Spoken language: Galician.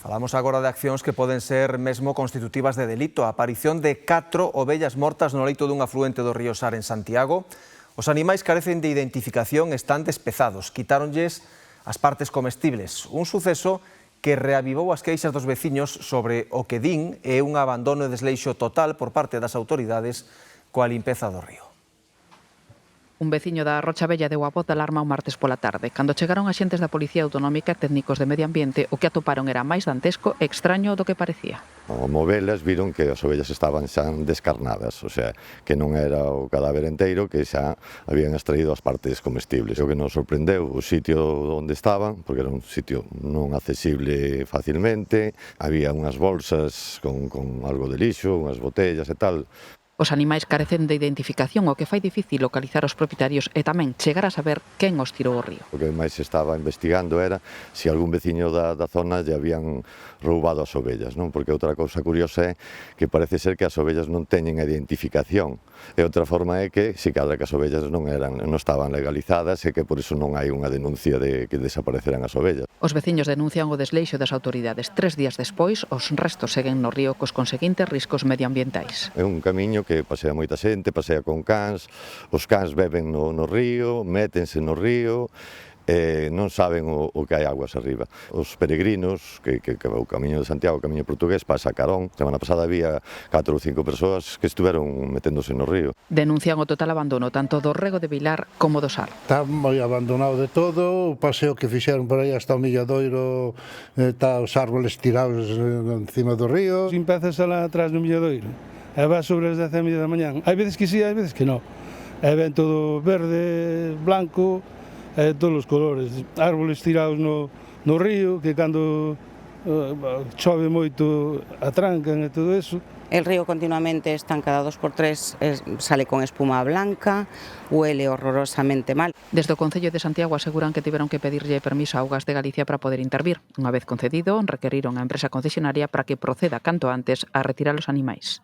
Falamos agora de accións que poden ser mesmo constitutivas de delito. A aparición de 4 ovellas mortas no leito dun afluente do río Sar en Santiago. Os animais carecen de identificación, están despezados. Quitáronlles as partes comestibles. Un suceso que reavivou as queixas dos veciños sobre o que din é un abandono e desleixo total por parte das autoridades coa limpeza do río. Un veciño da Rocha Vella deu a voz de alarma o martes pola tarde. Cando chegaron axentes da Policía Autonómica e técnicos de Medio Ambiente, o que atoparon era máis dantesco e extraño do que parecía. Ao movelas viron que as ovellas estaban xa descarnadas, o sea, que non era o cadáver enteiro, que xa habían extraído as partes comestibles. O que nos sorprendeu o sitio onde estaban, porque era un sitio non accesible facilmente, había unhas bolsas con algo de lixo, unhas botellas e tal. Os animais carecen de identificación, o que fai difícil localizar os propietarios e tamén chegar a saber quen os tirou ao río. O que máis se estaba investigando era se algún veciño da zona lle habían roubado as ovellas, non? Porque outra cousa curiosa é que parece ser que as ovellas non teñen identificación. E outra forma é que se cadra que as ovellas non estaban legalizadas e que por iso non hai unha denuncia de que desapareceran as ovellas. Os veciños denuncian o desleixo das autoridades. 3 días despois, os restos seguen no río cos conseguintes riscos medioambientais. É un camiño que pasea moita xente, pasea con cans, os cans beben no río, métense no río, non saben o que hai aguas arriba. Os peregrinos, que o camiño de Santiago, o camiño portugués, pasa a Carón. Semana pasada había 4 ou 5 persoas que estiveron meténdose no río. Denuncian o total abandono tanto do rego de Vilar como do Sar. Está moi abandonado de todo, o paseo que fixeron por aí hasta o Milladoiro, está os árboles tirados encima do río. Se empezas alá atrás no Milladoiro, e vas sobre as 10:30 da mañán, hai veces que sí, hai veces que non. E ven todo verde, blanco, todos os colores, árboles tirados no río, que cando chove moito atrancan e todo eso. El río continuamente estancada 2x3, sale con espuma blanca, huele horrorosamente mal. Desde o Concello de Santiago aseguran que tiveron que pedirlle permiso a Augas de Galicia para poder intervir. Unha vez concedido, requeriron á empresa concesionaria para que proceda canto antes a retirar os animais.